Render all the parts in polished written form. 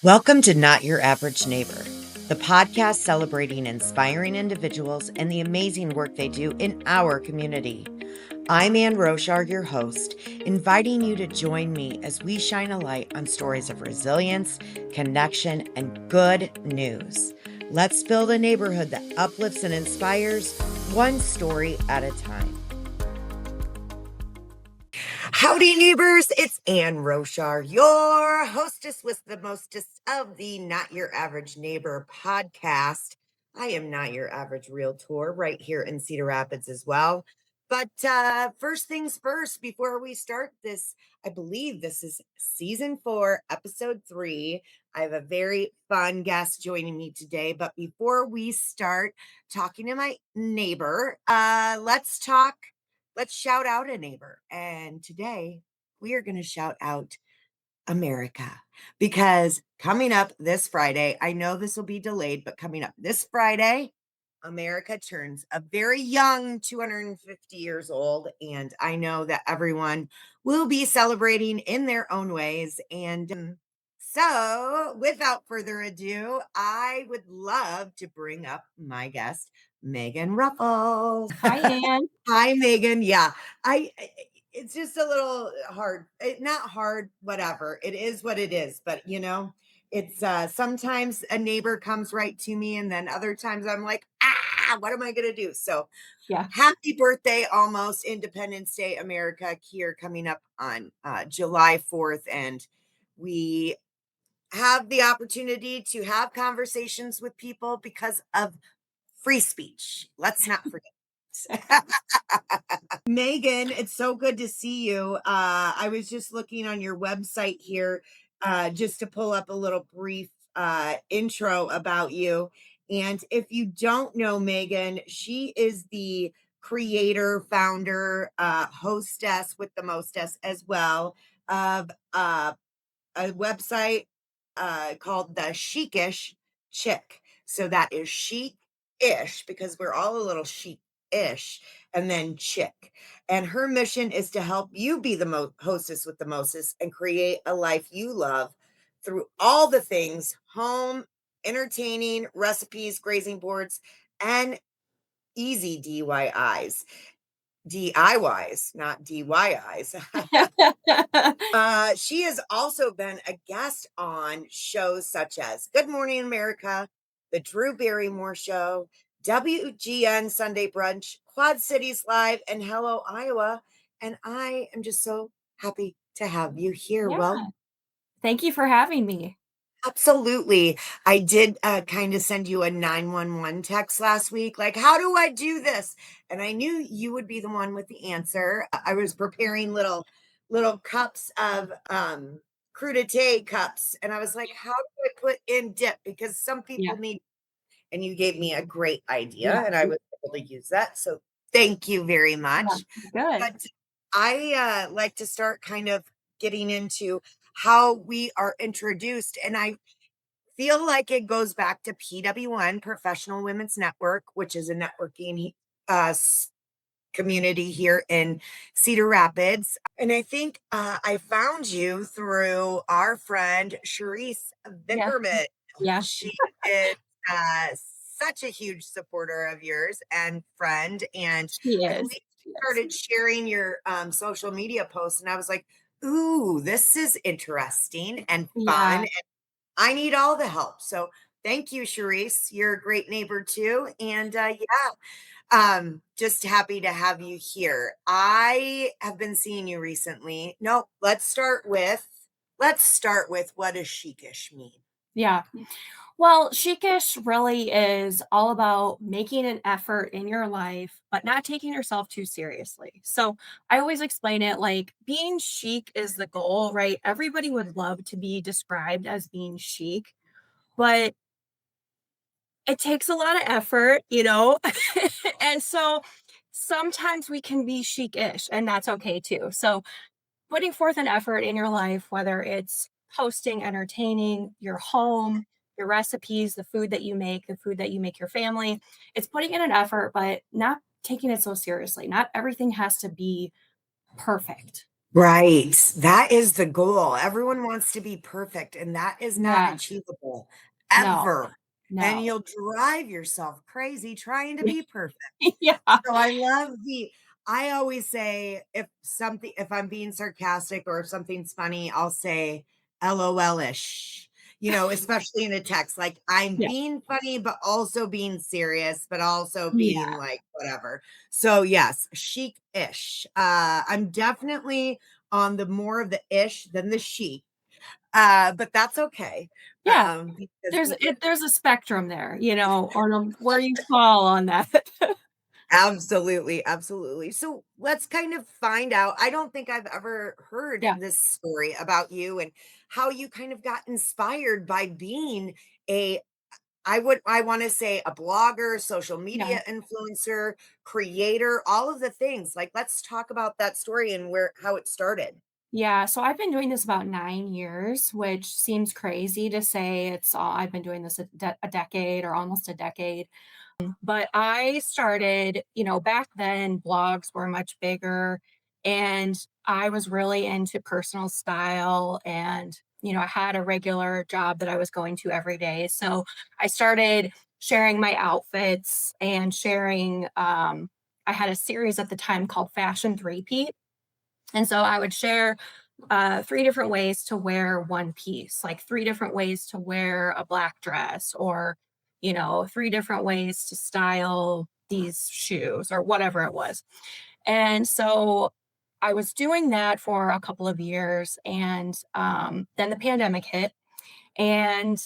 Welcome to Not Your Average Neighbor, the podcast celebrating inspiring individuals and the amazing work they do in our community. I'm Ann Roshar, your host, inviting you to join me as we shine a light on stories of resilience, connection, and good news. Let's build a neighborhood that uplifts and inspires, one story at a time. Howdy, neighbors. It's Ann Roshar, your hostess with the mostest of the Not Your Average Neighbor podcast. I am not your average realtor right here in Cedar Rapids as well. But first things first, before we start this, I believe this is season 4, episode 3. I have a very fun guest joining me today. But before we start talking to my neighbor, let's shout out a neighbor. And today we are going to shout out America because coming up this Friday, I know this will be delayed, but coming up this Friday, America turns a very young 250 years old. And I know that everyone will be celebrating in their own ways. And so, without further ado, I would love to bring up my guest, Megan Ruffles. Hi, Ann. Hi, Megan. Yeah, it's just a little hard. Not hard, whatever. It is what it is. But it's sometimes a neighbor comes right to me, and then other times I'm like, what am I gonna do? So Yeah. happy birthday, almost Independence Day, America, here coming up on July 4th. And we have the opportunity to have conversations with people because of free speech. Let's not forget. Megan, it's so good to see you. I was just looking on your website here just to pull up a little brief intro about you. And if you don't know Megan, she is the creator, founder, hostess with the mostess as well of a website called the Chicish Chick. So that is chic-ish because we're all a little chic-ish, and then chick. And her mission is to help you be the hostess with the mostest and create a life you love through all the things home, entertaining, recipes, grazing boards, and easy DIYs, not DIYs. She has also been a guest on shows such as Good Morning America, The Drew Barrymore Show, WGN Sunday Brunch, Quad Cities Live, and Hello Iowa. And I am just so happy to have you here. Well, Yeah. Thank you for having me. absolutely. I did kind of send you a 911 text last week, like, how do I do this? And I knew you would be the one with the answer. I was preparing little cups of crudité cups, and I was like, how do I put in dip? Because some Yeah. people need, and you gave me a great idea, Yeah. and I was able to use that. So thank you very Yeah. much. Good. But I like to start kind of getting into how we are introduced. And I feel like it goes back to PW1, Professional Women's Network, which is a networking community here in Cedar Rapids. And I think I found you through our friend Charisse Yeah. Vickerman. Yeah. She is uh, such a huge supporter of yours and friend. And She I is. believe she Yes. started sharing your social media posts. And I was like, ooh, this is interesting and fun. Yeah. I need all the help. So thank you, Charisse. You're a great neighbor too. And just happy to have you here. I have been seeing you recently. No, let's start with what does chicish mean? Yeah. Well, chicish really is all about making an effort in your life, but not taking yourself too seriously. So I always explain it like being chic is the goal, right? Everybody would love to be described as being chic, but it takes a lot of effort. And so sometimes we can be chic-ish, and that's okay too. So putting forth an effort in your life, whether it's hosting, entertaining, your home, your recipes, the food that you make, the food that you make your family, it's putting in an effort, but not taking it so seriously. Not everything has to be perfect. Right. That is the goal. Everyone wants to be perfect, and that is not Yeah. achievable No. ever. And No. you'll drive yourself crazy trying to be perfect. Yeah. So I love the I always say if I'm being sarcastic or if something's funny, I'll say LOL-ish, especially in a text. Like I'm Yeah. being funny, but also being serious, but also being Yeah. like whatever. So yes, chic-ish. I'm definitely on the more of the ish than the chic. But that's okay. Yeah. Because There's we get there's a spectrum there, on where you fall on that. Absolutely, absolutely. So let's kind of find out. I don't think I've ever heard Yeah. this story about you and how you kind of got inspired by being a I want to say a blogger, social Yeah. media influencer, creator, all of the things. Like let's talk about that story and where how it started. Yeah, so I've been doing this about 9 years, which seems crazy to say I've been doing this a decade or almost a decade. But I started, back then blogs were much bigger and I was really into personal style and, I had a regular job that I was going to every day. So I started sharing my outfits and sharing I had a series at the time called Fashion Three-Peat. And so I would share three different ways to wear one piece, like three different ways to wear a black dress, or, three different ways to style these shoes, or whatever it was. And so I was doing that for a couple of years. And then the pandemic hit. And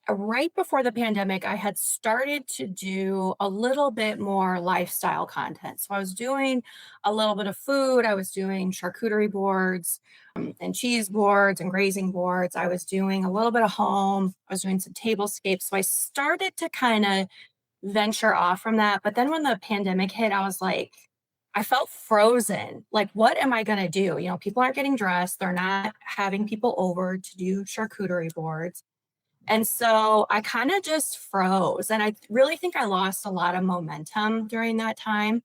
right before the pandemic, I had started to do a little bit more lifestyle content. So I was doing a little bit of food, I was doing charcuterie boards and cheese boards and grazing boards. I was doing a little bit of home, I was doing some tablescapes. So I started to kind of venture off from that. But then when the pandemic hit, I was like, I felt frozen. Like, what am I going to do? People aren't getting dressed. They're not having people over to do charcuterie boards. And so I kind of just froze. And I really think I lost a lot of momentum during that time.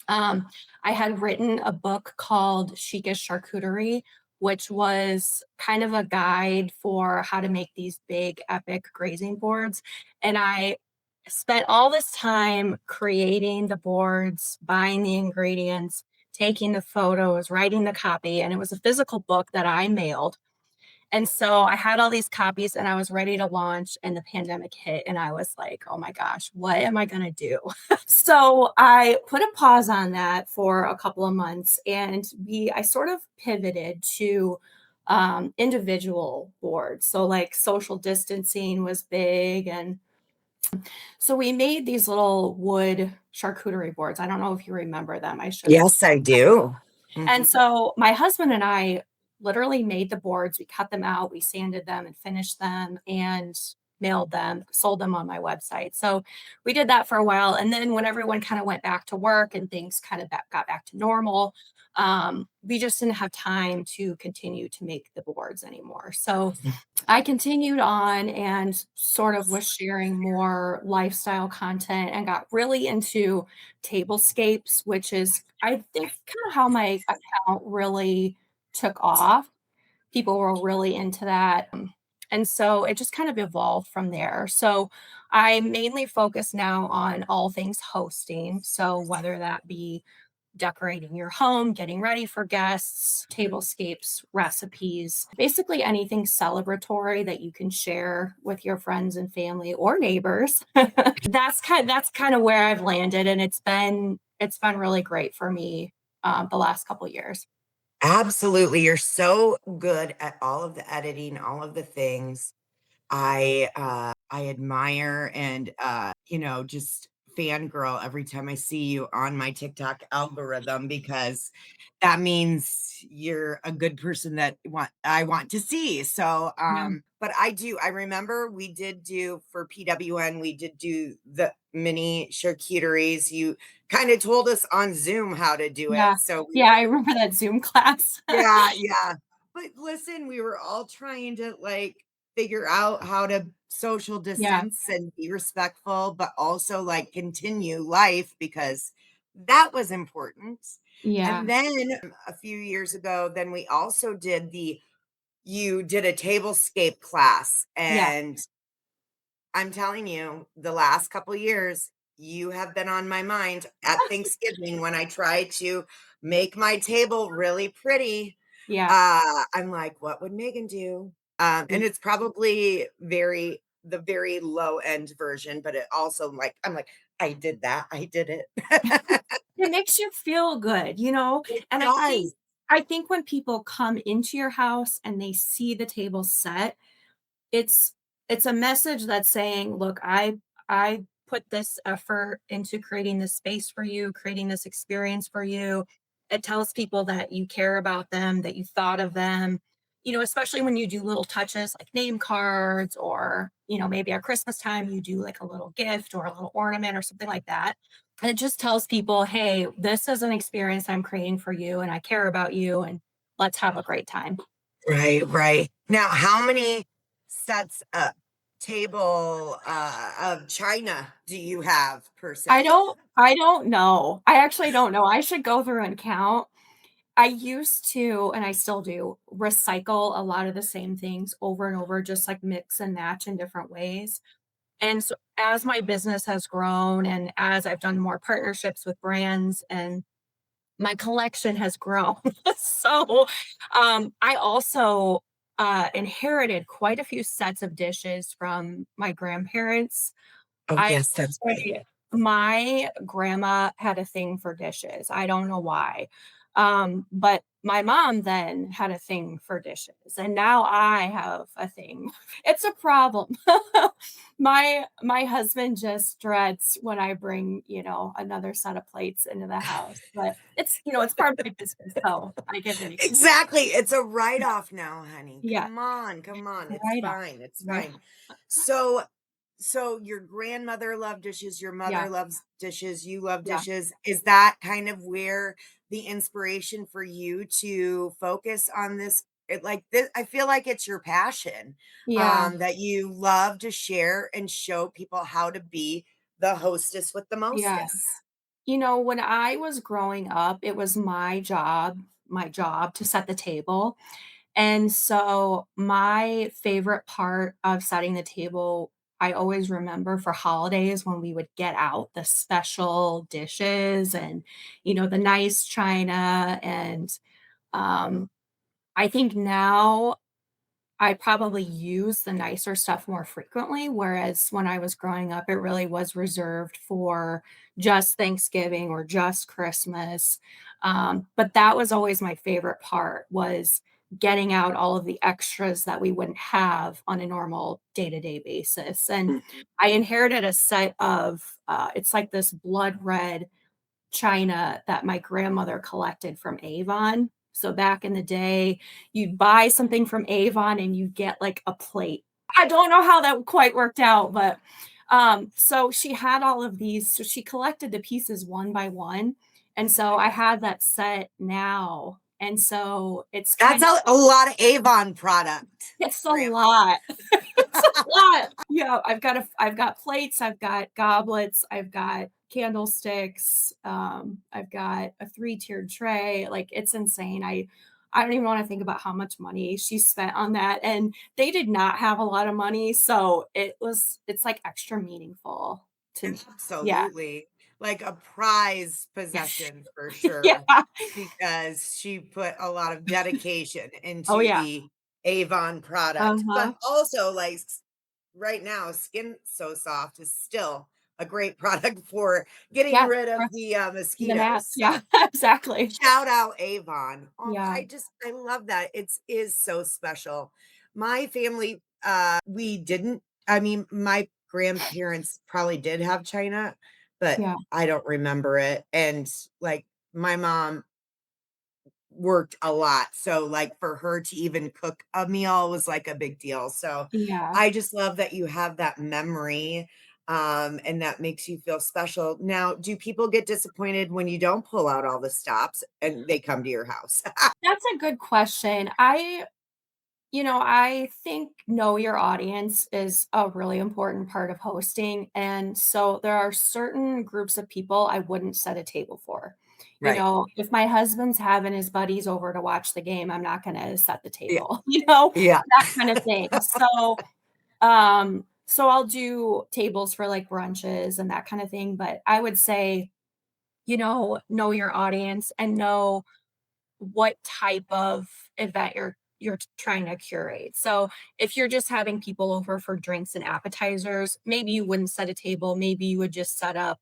Um, I had written a book called Chic Charcuterie, which was kind of a guide for how to make these big, epic grazing boards. And I spent all this time creating the boards, buying the ingredients, taking the photos, writing the copy. And it was a physical book that I mailed. And so I had all these copies and I was ready to launch, and the pandemic hit. And I was like, oh my gosh, what am I going to do? So I put a pause on that for a couple of months, and I sort of pivoted to individual boards. So, like, social distancing was big. And so we made these little wood charcuterie boards. I don't know if you remember them. I should have. Yes, I do. And Mhm. so my husband and I literally made the boards. We cut them out, we sanded them and finished them and mailed them, sold them on my website. So we did that for a while. And then when everyone kind of went back to work and things kind of got back to normal, we just didn't have time to continue to make the boards anymore. So I continued on and sort of was sharing more lifestyle content and got really into tablescapes, which is, I think, kind of how my account really took off. People were really into that. And so it just kind of evolved from there. So I mainly focus now on all things hosting. So whether that be decorating your home, getting ready for guests, tablescapes, recipes, basically anything celebratory that you can share with your friends and family or neighbors. That's kind of where I've landed, and it's been really great for me the last couple years. Absolutely. You're so good at all of the editing, all of the things. I admire and just fangirl every time I see you on my TikTok algorithm because that means you're a good person that I want to see. So Yeah. but I remember we did do for PWN, we did do the mini charcuteries. You kind of told us on Zoom how to do it. Yeah. So we Yeah, were I remember that Zoom class. yeah, yeah. But listen, we were all trying to like figure out how to social Yeah. distance and be respectful, but also like continue life because that was important. Yeah. And then a few years ago, then we also did the you did a tablescape class, Yeah. and I'm telling you, the last couple years, you have been on my mind at Thanksgiving when I try to make my table really pretty. Yeah. I'm like, "What would Megan do?" Yeah. And it's probably the very low end version, but it also like I'm like, "I did that. I did it." It makes you feel good, you know? It And does. I think when people come into your house and they see the table set, it's it's a message that's saying, "Look, I put this effort into creating this space for you, creating this experience for you." It tells people that you care about them, that you thought of them, especially when you do little touches like name cards or, maybe at Christmas time you do like a little gift or a little ornament or something like that. And it just tells people, "Hey, this is an experience I'm creating for you and I care about you and let's have a great time." Right, right. Now, how many sets of table, of china do you have per se? I don't know. I actually don't know. I should go through and count. I used to, and I still do, recycle a lot of the same things over and over, just like mix and match in different ways. And so as my business has grown and as I've done more partnerships with brands and my collection has grown. So I also inherited quite a few sets of dishes from my grandparents. Oh, I yes, that's right. my grandma had a thing for dishes. I don't know why. But my mom then had a thing for dishes, and now I have a thing. It's a problem. My husband just dreads when I bring, another set of plates into the house, but it's part of my business, so I get it. Exactly, it's a write-off now, honey. Yeah, Come on, it's right on. fine, it's Right. fine. So so your grandmother loved dishes, your Yeah, mother loves dishes, you love yeah, dishes. Is that kind of where the inspiration for you to focus on this like this I feel like it's your passion, yeah. that you love to share and show people how to be the hostess with the Yes. mostess. When I was growing up, it was my job to set the table. And so my favorite part of setting the table, I always remember for holidays when we would get out the special dishes and, the nice china. And um, I think now I probably use the nicer stuff more frequently, whereas when I was growing up, it really was reserved for just Thanksgiving or just Christmas. But that was always my favorite part was getting out all of the extras that we wouldn't have on a normal day-to-day basis. And Mhm. I inherited a set of it's like this blood red china that my grandmother collected from Avon. So back in the day, you'd buy something from Avon and you get like a plate. I don't know how that quite worked out, but so she had all of these. So she collected the pieces one by one. And so I have that set now. And so it's That's kind of a lot of Avon product, it's a grandma. lot. It's a lot. Yeah, I've got plates, I've got goblets, I've got candlesticks, I've got a three-tiered tray, like, it's insane. I don't even wanna think about how much money she spent on that, and they did not have a lot of money, so it's, like, extra meaningful to me. Yeah. Absolutely. Like a prized possession for sure, Yeah. because she put a lot of dedication Oh, into yeah. the Avon product. But Uh-huh. also, like right now, Skin So Soft is still a great product for getting Yeah, rid for of the the mosquitoes. gnats, yeah, So exactly. shout out Avon. Yeah, I love that. It's is so special. My family, we didn't I mean, my grandparents probably did have china, but yeah, I don't remember it. And like my mom worked a lot. So like for her to even cook a meal was like a big deal. So yeah. I just love that you have that memory and that makes you feel special. Now, do people get disappointed when you don't pull out all the stops and they come to your house? That's a good question. I think know your audience is a really important part of hosting. And so there are certain groups of people I wouldn't set a table for. Right. If my husband's having his buddies over to watch the game, I'm not gonna set the Yeah. table, Yeah. that kind of thing. So I'll do tables for, like, brunches and that kind of thing, but I would say, know your audience and know what type of event you're trying to curate. So, if you're just having people over for drinks and appetizers, maybe you wouldn't set a table, maybe you would just set up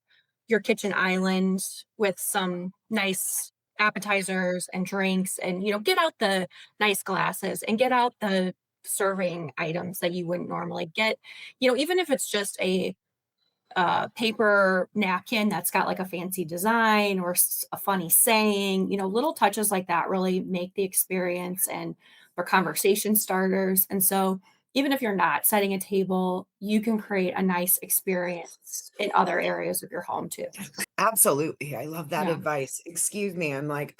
your kitchen island with some nice appetizers and drinks and, get out the nice glasses and get out the serving items that you wouldn't normally get. Even if it's just a paper napkin that's got like a fancy design or a funny saying, little touches like that really make the experience and for conversation starters. And so, even if you're not setting a table, you can create a nice experience in other areas of your home too. Absolutely. I love that Yeah. advice. Excuse me. I'm like,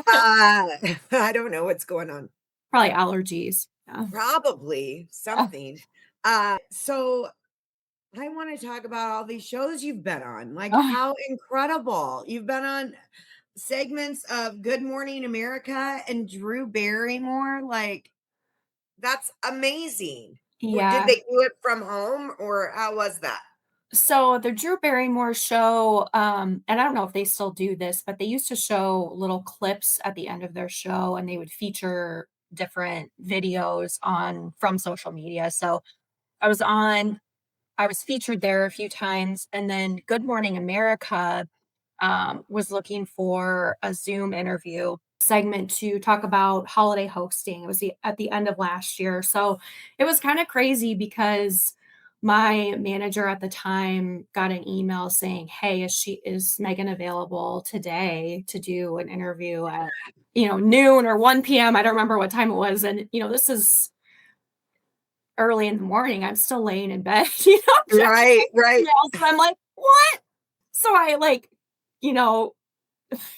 I don't know what's going on. Probably allergies. Yeah. Probably something. So I want to talk about all these shows you've been on. Like, Oh, how incredible. You've been on segments of Good Morning America and Drew Barrymore. Like, that's amazing. Did yeah. they do it from home or how was that? So the Drew Barrymore show, and I don't know if they still do this, but they used to show little clips at the end of their show and they would feature different videos on from social media. So I was on, I was featured there a few times, and then Good Morning America was looking for a Zoom interview segment to talk about holiday hosting. It was at the end of last year. So it was kind of crazy because my manager at the time got an email saying, "Hey, is Megan available today to do an interview at, noon or 1 p.m." I don't remember what time it was. And, this is early in the morning. I'm still laying in bed, checking Right, my right. emails. And I'm like, what? So I like, you know,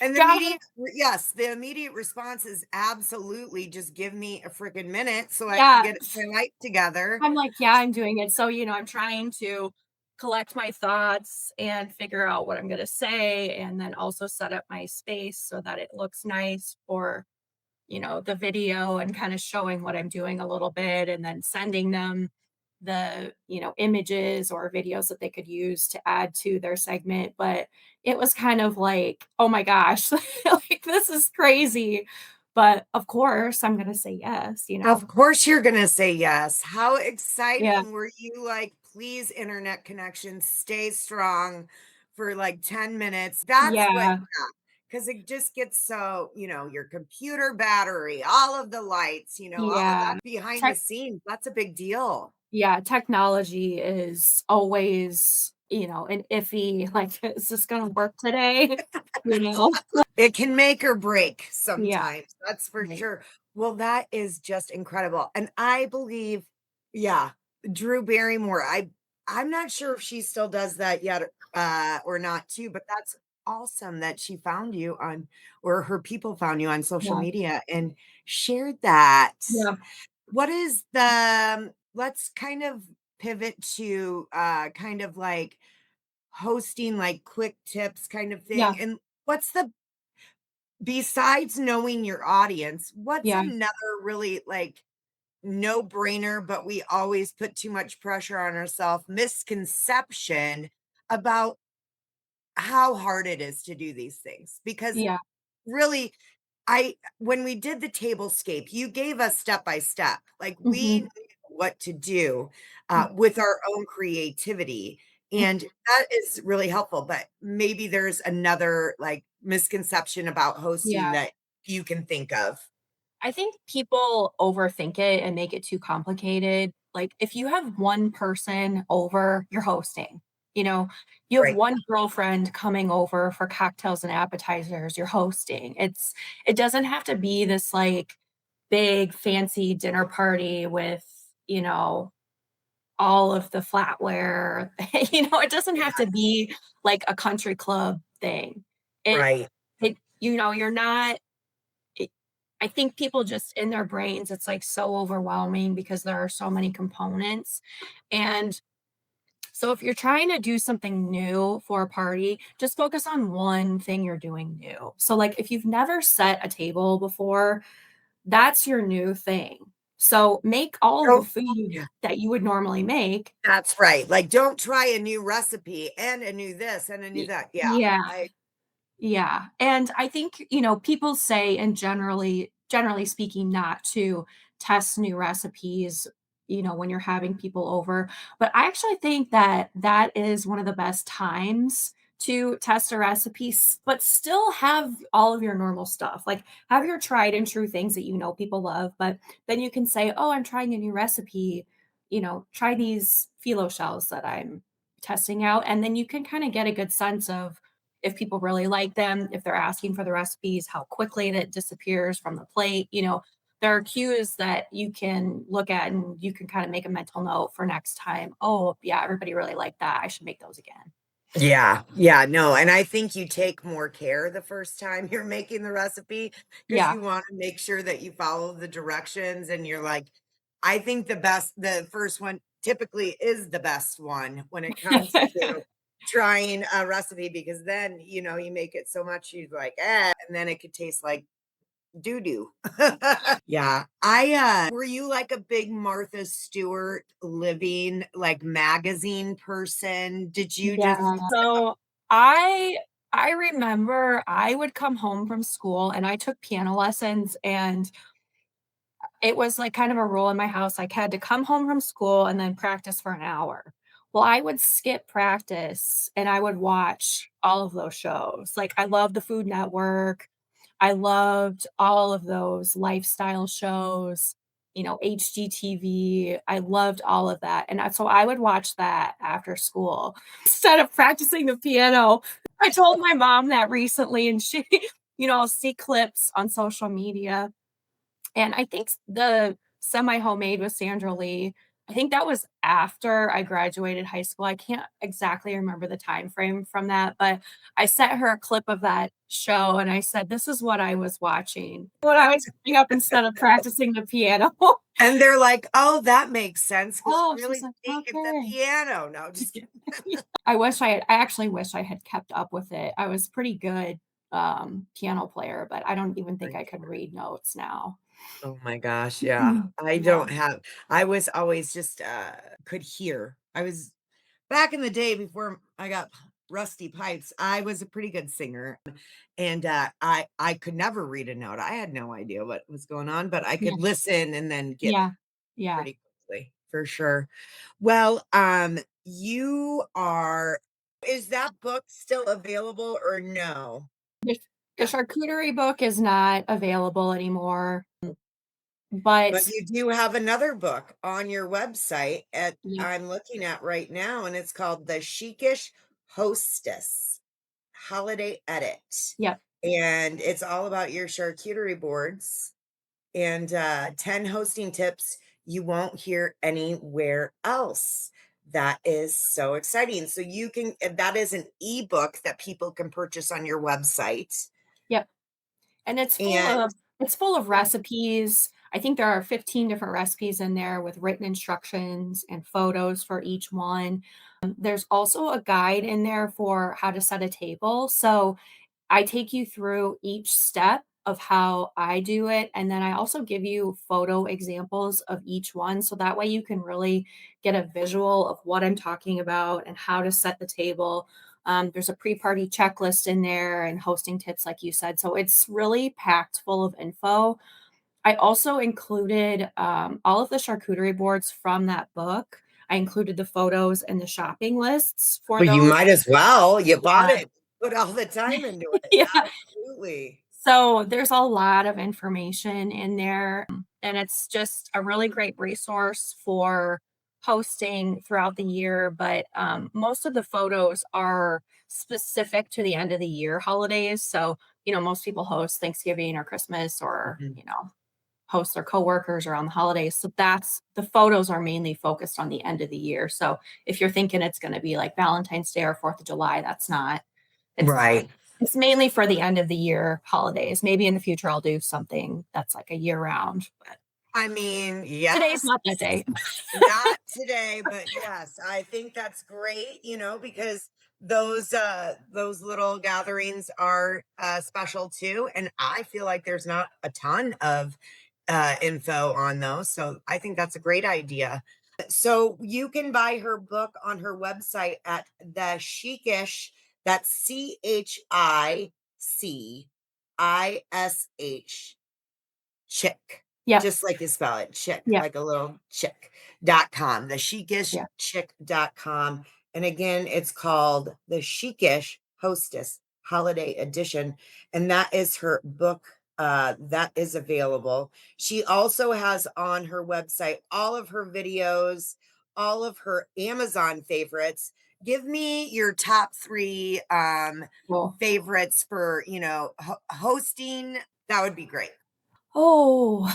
And the got it. immediate yes, the immediate response is absolutely just give me a freaking minute so I can Yeah. get my life together. I'm like, yeah, I'm doing it. So, I'm trying to collect my thoughts and figure out what I'm going to say and then also set up my space so that it looks nice for, the video and kind of showing what I'm doing a little bit and then sending them the, images or videos that they could use to add to their segment. But it was kind of like, oh my gosh, like this is crazy. But of course, I'm going to say yes. Of course you're gonna say yes. How Yeah. exciting were you like, please internet connection, stay strong for like 10 minutes. That's what Yeah. because it just gets so, your computer battery, all of the lights, all of Yeah. that behind the Tech scenes. That's a big deal. yeah, technology is always, an iffy, like, "Is this gonna work today?" You know? It can make or break Yeah, sometimes, that's for right. sure. Well, that is just incredible, and I believe yeah, Drew Barrymore, I'm not sure if she still does that yet, or not too, but that's awesome that she found you on or her people found you on social Yeah, media and shared that. yeah, What is the let's kind of pivot to, kind of like hosting, like, quick tips kind of yeah, thing, and what's the besides knowing your audience, what's yeah, another really, like, no-brainer, but we always put too much pressure on ourselves misconception about how hard it is to do these things? Because yeah, really, I when we did the tablescape, you gave us step by step. Like, we mhm, knew what to do, mm, with our own creativity, mm, and that is really helpful, but maybe there's another, like, misconception about hosting yeah. that you can think of. I think people overthink it and make it too complicated. Like, if you have one person over, you're hosting. You know, you have Right, one girlfriend coming over for cocktails and appetizers, you're hosting. It doesn't have to be this like big fancy dinner party with, you know, all of the flatware. It doesn't have to yes, be like a country club thing. It right. you're not it I think people just in their brains, it's, like, so overwhelming because there are so many components, and So if you're trying to do something new for a party, just focus on one thing you're doing new. So, like, if you've never set a table before, that's your new thing. So make all of the Don't food yeah, that you would normally make. that's right. Like, don't try a new recipe and a new this and a new Y- that. Yeah. Yeah. I Yeah, and I think, people say and generally speaking, not to test new recipes, when you're having people over, but I actually think that that is one of the best times to test a recipe, but still have all of your normal stuff. Like, have your tried and true things that people love, but then you can say, "Oh, I'm trying a new recipe, try these phyllo shells that I'm testing out," and then you can kinda get a good sense of if people really like them, if they're asking for the recipes, how quickly that disappears from the plate. There are cues that you can look at and you can kind of make a mental note for next time. Oh, yeah, everybody really liked that. I should make those again. Yeah, yeah, no, and I think you take more care the first time you're making the recipe because Yeah. you wanna make sure that you follow the directions and you're like I think the first one typically is the best one when it comes to trying a recipe because then, you make it so much you're like, "Eh," and then it could taste like doo doo. Yeah. Were you like a big Martha Stewart living, like, magazine person? Did you Yeah. just So I remember I would come home from school and I took piano lessons, and it was, like, kind of a rule in my house, like, had to come home from school and then practice for an hour. Well, I would skip practice, and I would watch all of those shows. Like, I loved the Food Network, I loved all of those lifestyle shows, HGTV, I loved all of that, and so I would watch that after school instead of practicing the piano. I told my mom that recently, and she I'll see clips on social media, and I think the semi-homemade with Sandra Lee, I think that was after I graduated high school. I can't exactly remember the time frame from that, but I sent her a clip of that show and I said, "This is what I was watching when I was growing up instead of practicing the piano." and they're like, "Oh, that makes sense because Oh, you she's really like, stink at the "Okay." piano." No, just kidding. I actually wish I had kept up with it. I was pretty good, piano player, but I don't even think I could read notes now. Oh my gosh, yeah. Mhm. I Yeah. don't have I was always just, could hear. I was back in the day before I got rusty pipes, I was a pretty good singer, and, I could never read a note. I had no idea what was going on, but I Yeah. could listen and then get it Yeah. Yeah. pretty quickly, for sure. Well, you are is that book still available or no? The the Yeah. charcuterie book is not available anymore, But but you do have another book on your website at yep, I'm looking at right now, and it's called The Chicish Hostess Holiday Edit. yep, And it's all about your charcuterie boards and 10 hosting tips you won't hear anywhere else. That is so exciting. So you can that is an ebook that people can purchase on your website. yep, and And it's full of recipes. I think there are 15 different recipes in there with written instructions and photos for each one. There's also a guide in there for how to set a table, so I take you through each step of how I do it, and then I also give you photo examples of each one, so that way you can really get a visual of what I'm talking about and how to set the table. There's a pre-party checklist in there and hosting tips, like you said, so it's really packed full of info. I also included all of the charcuterie boards from that book. I included the photos and the shopping lists for well, you those. might as well. You bought Yeah. it. Put all the time into it. Yeah. Absolutely. So there's a lot of information in there, and it's just a really great resource for posting throughout the year. But most of the photos are specific to the end of the year holidays. So, most people host Thanksgiving or Christmas or, Mhm. host their coworkers around the holidays. So that's the photos are mainly focused on the end of the year. So if you're thinking it's going to be like Valentine's Day or 4th of July, that's not. It's Right. it's mainly for the end of the year holidays. Maybe in the future, I'll do something that's like a year round, but I mean, today's yes. not that day. Not today, but yes, I think that's great, because those little gatherings are special too. And I feel like there's not a ton of info on those. So I think that's a great idea. So you can buy her book on her website at the Chicish, that's Chic, Chick, Yep. just like you spell it, chick, Yep. like a little chick.com, the Yeah. chicishchick.com. And again, it's called the Chicish Hostess Holiday Edition. And that is her book that is available. She also has on her website all of her videos, all of her Amazon favorites. Give me your top three Cool. favorites for, hosting. That would be great. Oh,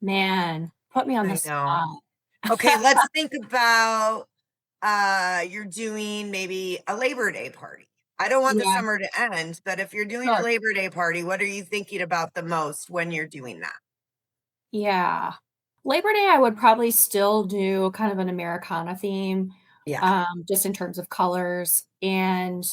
man. Put me on the I know. spot. Okay, let's think about, you're doing maybe a Labor Day party. I don't want the Yeah, summer to end, but if you're doing a sure. Labor Day party, what are you thinking about the most when you're doing that? Yeah. Labor Day, I would probably still do kind of an Americana theme, Yeah. just in terms of colors. And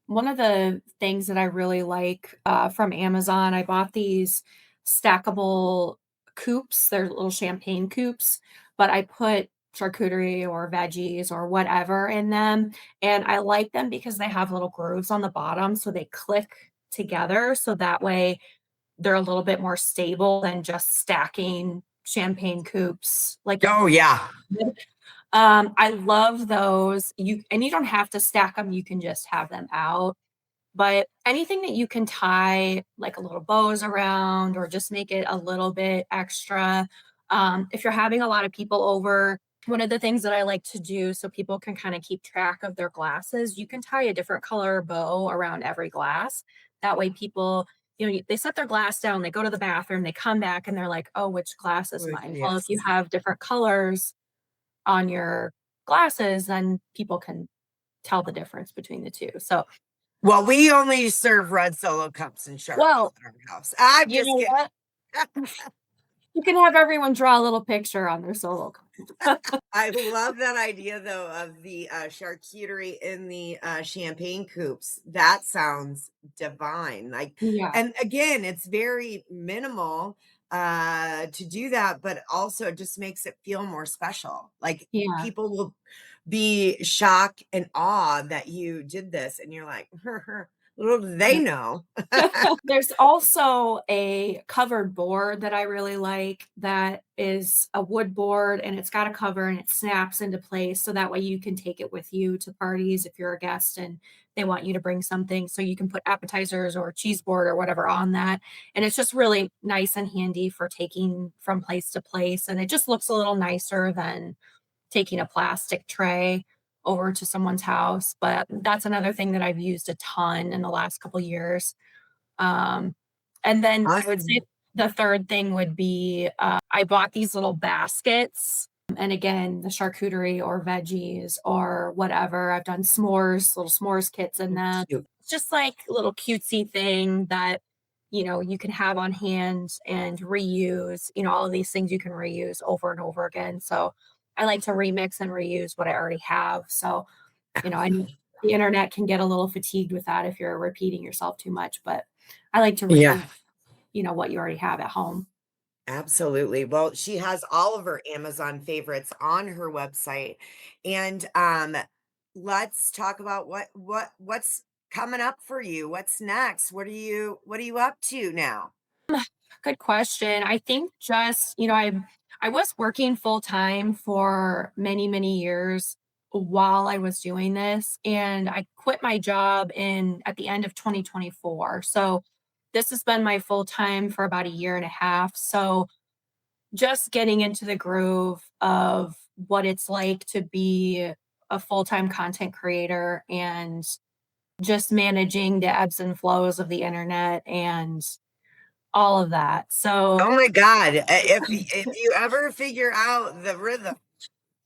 one of the things that I really like from Amazon, I bought these stackable coupes. They're little champagne coupes, but I put charcuterie or veggies or whatever in them. And I like them because they have little grooves on the bottom. So they click together. So that way they're a little bit more stable than just stacking champagne coupes like you Oh, yeah. would. I love those. You don't have to stack them, you can just have them out. But anything that you can tie like a little bows around or just make it a little bit extra. If you're having a lot of people over, one of the things that I like to do so people can kind of keep track of their glasses, you can tie a different color bow around every glass. That way, people, they set their glass down, they go to the bathroom, they come back, and they're like, oh, which glass is Good, mine? Well, if you yes. have different colors on your glasses, then people can tell the difference between the two. So, Well, we only serve red Solo cups and Sharpies well, at our house. I'm you just know kidding. what? You can have everyone draw a little picture on their solo card. I love that idea though of the charcuterie in the champagne coupes. That sounds divine. Like, Yeah, and again, it's very minimal to do that, but also it just makes it feel more special. Like yeah. people will be shocked and awe that you did this, and you're like, little do they know. There's also a covered board that I really like that is a wood board and it's got a cover and it snaps into place so that way you can take it with you to parties if you're a guest and they want you to bring something so you can put appetizers or cheese board or whatever on that. And it's just really nice and handy for taking from place to place and it just looks a little nicer than taking a plastic tray over to someone's house, but that's another thing that I've used a ton in the last couple years. Um, and then I would say Awesome. the third thing would be, I bought these little baskets, and again, the charcuterie or veggies or whatever. I've done s'mores, little s'mores kits in Oh, them. cute. It's just like a little cutesy thing that, you can have on hand and reuse, all of these things you can reuse over and over again. So I like to remix and reuse what I already have. So, I know the internet can get a little fatigued with that if you're repeating yourself too much, but I like to Yeah. reuse, what you already have at home. Absolutely. Well, she has all of her Amazon favorites on her website. And let's talk about what's coming up for you. What's next? What are you up to now? Good question. I think just, I was working full time for many, many years while I was doing this, and I quit my job in at the end of 2024. So this has been my full time for about a year and a half. So just getting into the groove of what it's like to be a full-time content creator and just managing the ebbs and flows of the internet and all of that. So, Oh my God. If you ever figure out the rhythm,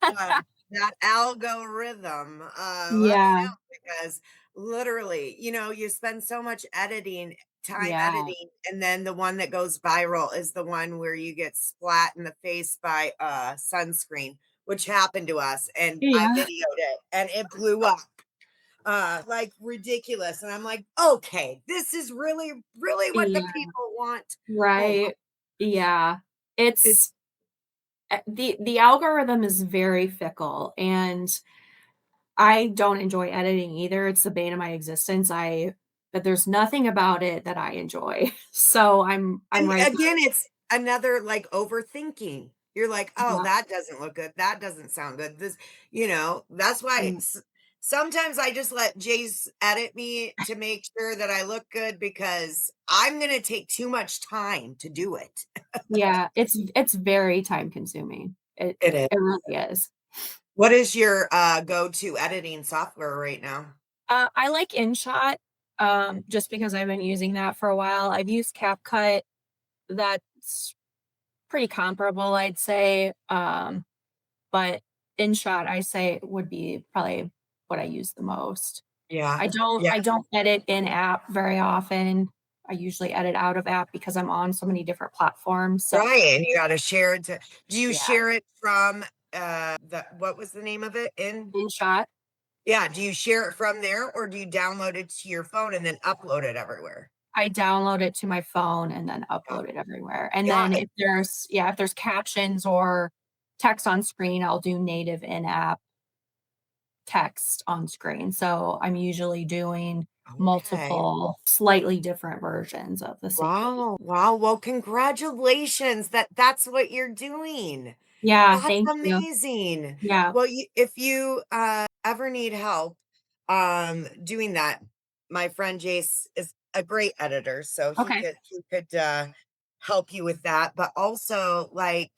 uh, that algorithm, let me yeah, know because literally, you spend so much time yeah, editing, and then the one that goes viral is the one where you get splat in the face by sunscreen which happened to us, and I Yeah. videoed it, and it blew up, like, ridiculous, and I'm like, "Okay, this is really what the Yeah. people want." Oh, Right. Yeah. it's It's the algorithm is very fickle, and I don't enjoy editing either. It's the bane of my existence. I but there's nothing about it that I enjoy. So I'm and right again, there. it's another, like, overthinking. You're like, "Oh, Yeah. that doesn't look good. That doesn't sound good." That's why Yeah. sometimes I just let Jace edit me to make sure that I look good because I'm gonna take too much time to do it. Yeah, it's very time consuming. It It is. it really is. What is your, go-to editing software right now? I like InShot, just because I've been using that for a while. I've used CapCut. That's pretty comparable, I'd say. But InShot, I say, would be probably what I use the most. Yeah. Yeah. I don't edit in app very often. I usually edit out of app because I'm on so many different platforms. So Right, and you gotta share it to do you yeah, share it from, the what was the name of it? InShot. Yeah, do you share it from there, or do you download it to your phone and then upload it everywhere? I download it to my phone and then Yeah. upload it everywhere. And Yeah, then if there's captions or text on screen, I'll do native in-app text on screen. So I'm usually doing okay. multiple slightly different versions of the same. Wow, wow, well, congratulations that's what you're doing. Yeah, That's thank you. amazing. Yeah. Well, if you, ever need help, doing that, my friend Jace is a great editor, so Okay. he could, help you with that, but also, like,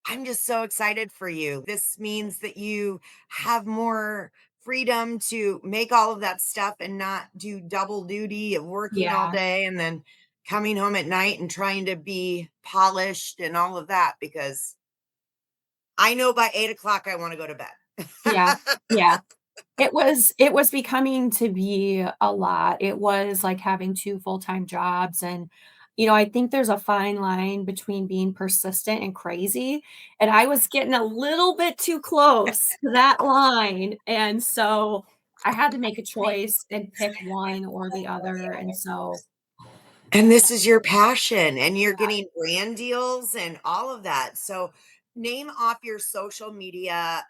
I'm just so excited for you. This means that you have more freedom to make all of that stuff and not do double duty of working all Yeah. day and then coming home at night and trying to be polished and all of that because I know by 8 o'clock I want to go to Yeah. bed. Yeah. It was becoming to be a lot. It was like having 2 full-time jobs, and, I think there's a fine line between being persistent and crazy, and I was getting a little bit too close to that line, and so I had to make a choice and pick one or the other, and so And this is your passion, and you're getting brand deals and all of that. So, name off your social media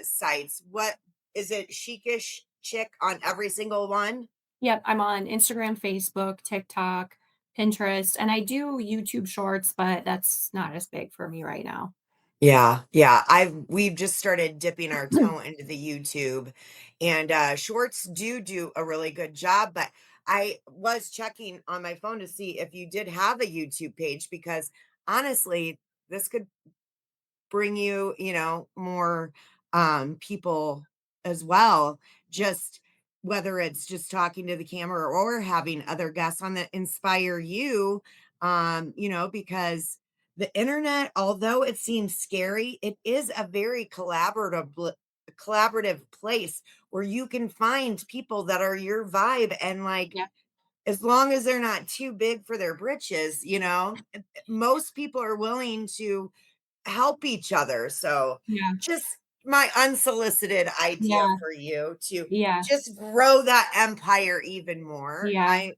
sites. What is it? Chicish Chick on every single one? yep, I'm on Instagram, Facebook, TikTok, Pinterest, and I do YouTube Shorts, but that's not as big for me right now. Yeah, yeah. We've just started dipping our toe into the YouTube, and shorts do a really good job. But I was checking on my phone to see if you did have a YouTube page because honestly, this could bring you, more people as well. Just whether it's just talking to the camera or having other guests on that inspire you, because the internet, although it seems scary, it is a very collaborative place where you can find people that are your vibe and like Yeah, as long as they're not too big for their britches, most people are willing to help each other. So, yeah, just my unsolicited idea yeah, for you to yeah, just grow that empire even more. yeah,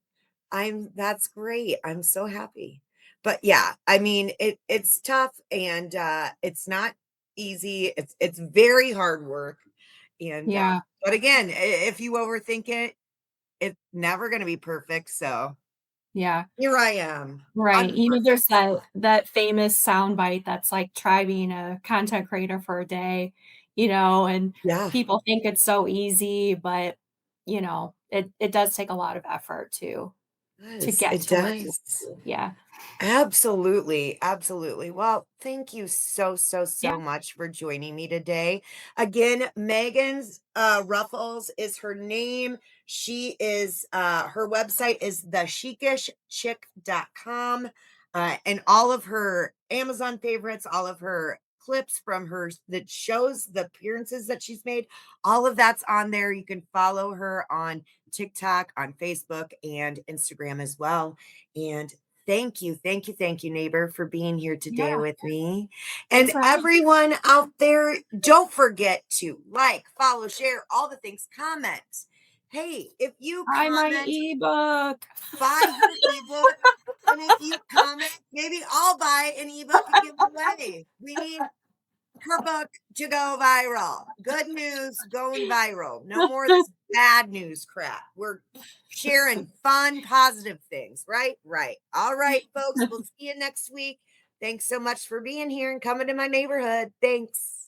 I'm that's great. I'm so happy. But yeah, I mean, it's tough and it's not easy. It's very hard work. And yeah, but again, if you overthink it, it's never going to be perfect. So, yeah. here I am. Right. There's Unperfect. that famous soundbite that's like, "Try being a content creator for a day," and Yeah. people think it's so easy, but, it does take a lot of effort to Yes, get it to where you does. want to be. Yeah. Absolutely, absolutely. Well, thank you so, so, Yeah. so much for joining me today. Again, Megan's Ruffles is her name. She is her website is thechicishchick.com. And all of her Amazon favorites, all of her clips from her that shows the appearances that she's made, all of that's on there. You can follow her on TikTok, on Facebook, and Instagram as well. And Thank you. Thank you. Thank you, neighbor, for being here today Yeah. with me. Thanks And for having me. everyone out there, don't forget to like, follow, share, all the things, comment. Hey, if you Buy my comment, ebook. buy her ebook. And if you comment, maybe I'll buy an ebook and give it away. We need her book to go viral. Good news going viral. No more of this bad news crap. We're sharing fun, positive things, right? Right. All right, folks. We'll see you next week. Thanks so much for being here and coming to my neighborhood. Thanks.